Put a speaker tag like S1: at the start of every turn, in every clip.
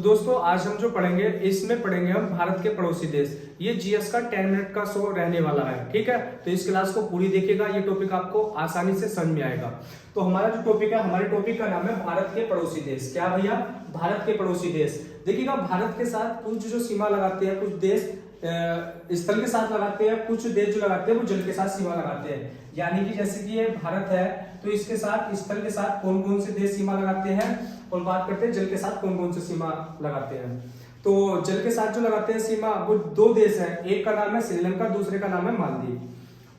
S1: दोस्तों आज हम जो पढ़ेंगे इसमें पढ़ेंगे हम भारत के पड़ोसी देश। ये जीएस का 10 मिनट का शो रहने वाला है, ठीक है। तो इस क्लास को पूरी देखिएगा, ये टॉपिक आपको आसानी से समझ में आएगा। तो हमारा जो टॉपिक है, हमारे टॉपिक का नाम है भारत के पड़ोसी देश। क्या भैया? भारत के पड़ोसी देश। देखिएगा, भारत के साथ कुछ जो सीमा लगाते हैं, कुछ देश स्थल के साथ लगाते हैं, कुछ देश जो लगाते हैं वो जल के साथ सीमा लगाते हैं। यानी कि जैसे कि ये भारत है तो इसके साथ स्थल के साथ कौन कौन से देश सीमा लगाते हैं, और बात करते हैं जल के साथ कौन कौन से सीमा लगाते हैं। तो जल के साथ जो लगाते हैं सीमा, वो दो देश हैं, एक का नाम है श्रीलंका, दूसरे का नाम है मालदीव।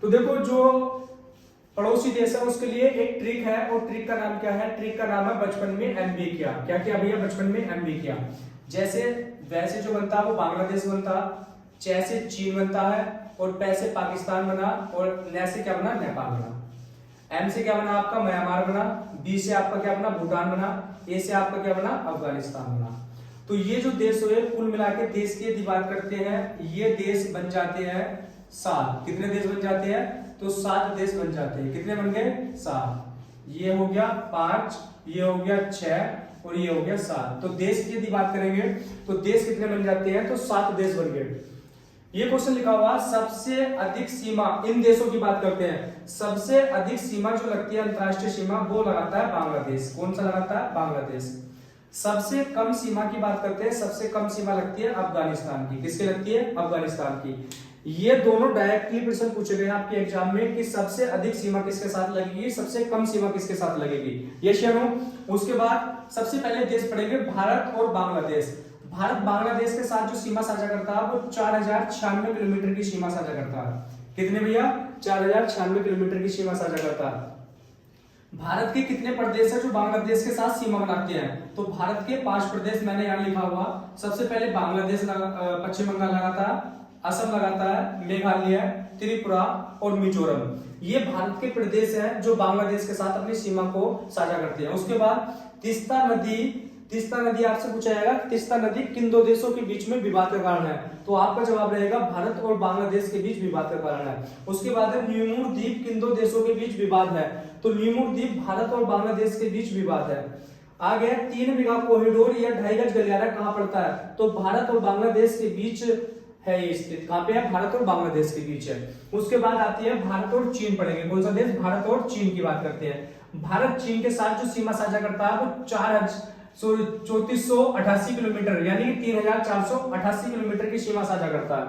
S1: तो देखो, जो पड़ोसी देश है उसके लिए एक ट्रिक है, और ट्रिक का नाम क्या है? ट्रिक का नाम है बचपन में एमबी किया। क्या किया भैया? बचपन में एमबी किया। जैसे वैसे जो बनता है वो बांग्लादेश बनता, च से चीन बनता है, और पै से पाकिस्तान बना, और न से क्या बना? नेपाल बना। एम से क्या बना? आपका म्यांमार बना। बी से आपका क्या बना? भूटान बना। ए से आपका क्या बना? अफगानिस्तान बना। तो ये जो देश हुए कुल मिला के देश की यदि बात करते हैं, ये देश बन जाते हैं 7। कितने देश बन जाते हैं? तो 7 देश बन जाते हैं। कितने बन गए? 7। ये हो गया 5, ये हो गया 6, और ये हो गया 7। तो देश की यदि बात करेंगे तो देश कितने बन जाते हैं? तो 7 देश बन गए। ये क्वेश्चन लिखा हुआ, सबसे अधिक सीमा इन देशों की बात करते हैं। सबसे अधिक सीमा जो लगती है अंतरराष्ट्रीय सीमा, वो लगाता है बांग्लादेश। कौन सा लगाता है? बांग्लादेश। सबसे कम सीमा की बात करते हैं, सबसे कम सीमा लगती है अफगानिस्तान की। किसकी लगती है? अफगानिस्तान की। ये दोनों डायरेक्टली प्रश्न पूछे गए आपके एग्जाम में कि सबसे अधिक सीमा किसके साथ लगेगी, सबसे कम सीमा किसके साथ लगेगी। यस या नो? उसके बाद सबसे पहले देश पढ़ेंगे भारत और बांग्लादेश। भारत बांग्लादेश के साथ जो सीमा साझा करता है वो 4096 किलोमीटर की सीमा साझा करता है। कितने भैया? 4096 किलोमीटर की सीमा साझा करता है। भारत के कितने प्रदेश है जो बांग्लादेश के साथ सीमा बनाते हैं? तो भारत के 5 प्रदेश मैंने यहाँ लिखा हुआ। सबसे पहले बांग्लादेश पश्चिम बंगाल लगाता है, असम लगाता है, मेघालय, त्रिपुरा और मिजोरम। ये भारत के प्रदेश हैं जो बांग्लादेश के साथ अपनी सीमा को साझा करते हैं। उसके बाद तीस्ता नदी आपसे पूछा जाएगा, तीस्ता नदी किन दो देशों के बीच में विवाद का कारण है? तो आपका जवाब रहेगा भारत और बांग्लादेश के बीच विवाद का कारण है। उसके बाद है न्यूमूर द्वीप किन दो देशों के बीच विवाद है? तो न्यूमूर द्वीप भारत और बांग्लादेश के बीच विवाद है। आगे 3 बीघा कॉरिडोर या 2.5 गज गलियारा कहाँ पड़ता है? तो भारत और बांग्लादेश के बीच है ये स्थित। कहाँ पे है? भारत और बांग्लादेश के बीच है। उसके बाद आती है भारत और चीन पढ़ेंगे। कौन सा देश? भारत और चीन की बात करते हैं। भारत चीन के साथ जो सीमा साझा करता है वो 3488 किलोमीटर यानी कि 3488 किलोमीटर की सीमा साझा करता है।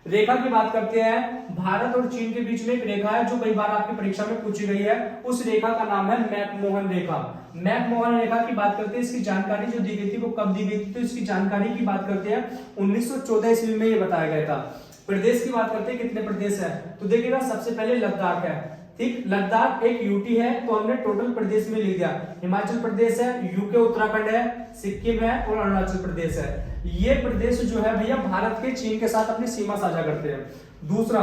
S1: रेखा की बात करते हैं, भारत और चीन के बीच में एक रेखा है जो कई बार आपकी परीक्षा में पूछी गई है। उस रेखा का नाम है मैकमोहन रेखा। मैकमोहन रेखा की बात करते हैं, इसकी जानकारी जो दी गई थी वो कब दी गई थी? तो इसकी जानकारी की बात करते हैं 1914 ईस्वी में ये बताया गया था। प्रदेश की बात करते हैं, कितने प्रदेश है? तो देखिएगा, सबसे पहले लद्दाख है, ठीक। लद्दाख एक यूटी है, तो हमने टोटल प्रदेश में लिख दिया। हिमाचल प्रदेश है, यूके उत्तराखंड है, सिक्किम है और अरुणाचल प्रदेश है। ये प्रदेश जो है भैया भारत के चीन के साथ अपनी सीमा साझा करते हैं। दूसरा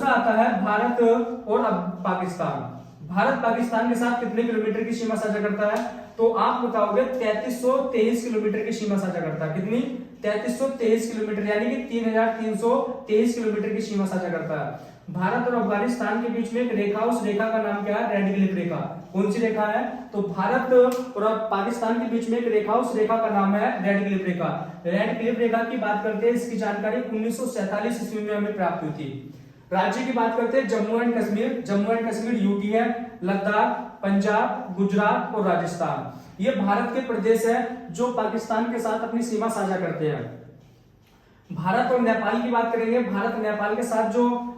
S1: आता है भारत और अब पाकिस्तान। भारत पाकिस्तान के साथ कितने किलोमीटर की सीमा साझा करता है? तो आप बताओगे 3323 किलोमीटर की सीमा साझा करता है। कितनी? 3323 किलोमीटर यानी कि 3323 किलोमीटर की सीमा साझा करता है। भारत और अफगानिस्तान के बीच में एक रेखा, उस रेखा का नाम क्या है? रेड क्लिफ रेखा। कौन सी रेखा है? तो भारत और पाकिस्तान के बीच में एक रेखा, उस रेखा का नाम है रेड क्लिफ रेखा। रेड क्लिफ रेखा की बात करते हैं, इसकी जानकारी 1947 ईस्वी में हमें प्राप्त हुई थी। राज्य की बात करते हैं, जम्मू एंड कश्मीर यूटी है, लद्दाख, पंजाब, गुजरात और राजस्थान। ये भारत के प्रदेश है जो पाकिस्तान के साथ अपनी सीमा साझा करते हैं। भारत और नेपाल की बात करेंगे, भारत नेपाल के साथ जो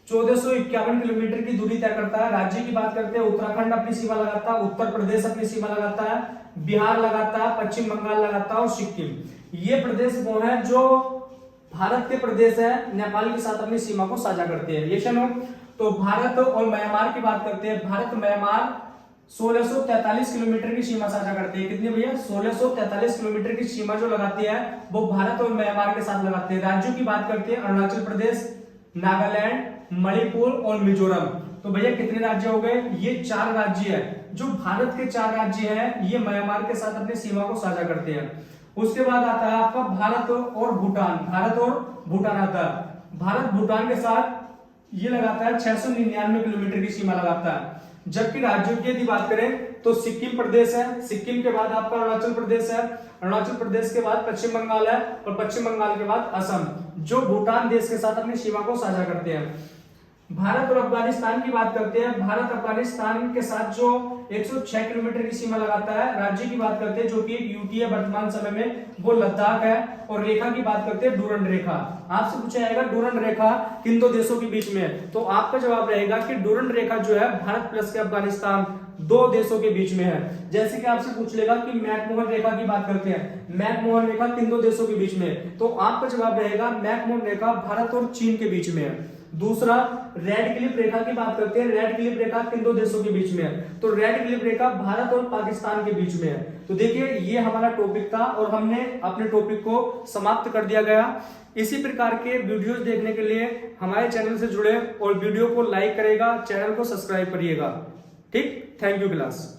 S1: 1451 किलोमीटर की दूरी तय करता है। राज्य की बात करते हैं, उत्तराखंड अपनी सीमा लगाता है, उत्तर प्रदेश अपनी सीमा लगाता है, बिहार लगाता है, पश्चिम बंगाल लगाता है और सिक्किम। ये प्रदेश वो है जो भारत के प्रदेश है, नेपाल के साथ अपनी सीमा को साझा करते हैं। ये सुनो, तो भारत और म्यांमार की बात करते हैं। भारत म्यांमार 1643 किलोमीटर की सीमा साझा करते हैं। कितनी भैया? 1643 किलोमीटर की सीमा जो लगाती है वो भारत और म्यांमार के साथ लगाते हैं। राज्यों की बात करते हैं, अरुणाचल प्रदेश, नागालैंड, मणिपुर और मिजोरम। तो भैया कितने राज्य हो गए? ये 4 राज्य है। जो भारत के 4 राज्य हैं ये म्यांमार के साथ अपनी सीमा को साझा करते हैं। उसके बाद आता है आपका भारत और भूटान आता है। भारत भूटान के साथ ये लगाता है 699 किलोमीटर की सीमा लगाता है। जबकि राज्यों की यदि बात करें तो तो सिक्किम प्रदेश है, सिक्किम के बाद आपका अरुणाचल प्रदेश है, अरुणाचल प्रदेश के बाद पश्चिम बंगाल है, और पश्चिम बंगाल के बाद असम, जो भूटान देश के साथ अपनी सीमा को साझा करते हैं। भारत और अफगानिस्तान की बात करते हैं, भारत अफगानिस्तान के साथ जो 106 किलोमीटर की सीमा लगाता है। राज्य की बात करते हैं जो कि एक यूटी है वर्तमान समय में, वो लद्दाख है। और रेखा की बात करते हैं डूरंड रेखा। आपसे पूछा जाएगा डूरंड रेखा किन दो देशों के बीच में है, तो आपका जवाब रहेगा कि डूरंड रेखा जो है भारत प्लस के अफगानिस्तान दो देशों के बीच में है। जैसे कि आपसे पूछ लेगा कि मैकमोहन रेखा की बात करते हैं, मैकमोहन रेखा किन दो देशों के बीच में है, तो आपका जवाब रहेगा मैकमोहन रेखा भारत और चीन के बीच में है। दूसरा, रेड क्लिफ रेखा की बात करते हैं, रेड क्लिफ रेखा किन दो देशों के बीच में है, तो रेड क्लिफ रेखा भारत और पाकिस्तान के बीच में है। तो देखिए ये हमारा टॉपिक था और हमने अपने टॉपिक को समाप्त कर दिया गया। इसी प्रकार के वीडियोस देखने के लिए हमारे चैनल से जुड़े और वीडियो को लाइक करेगा, चैनल को सब्सक्राइब करिएगा। ठीक, थैंक यू क्लास।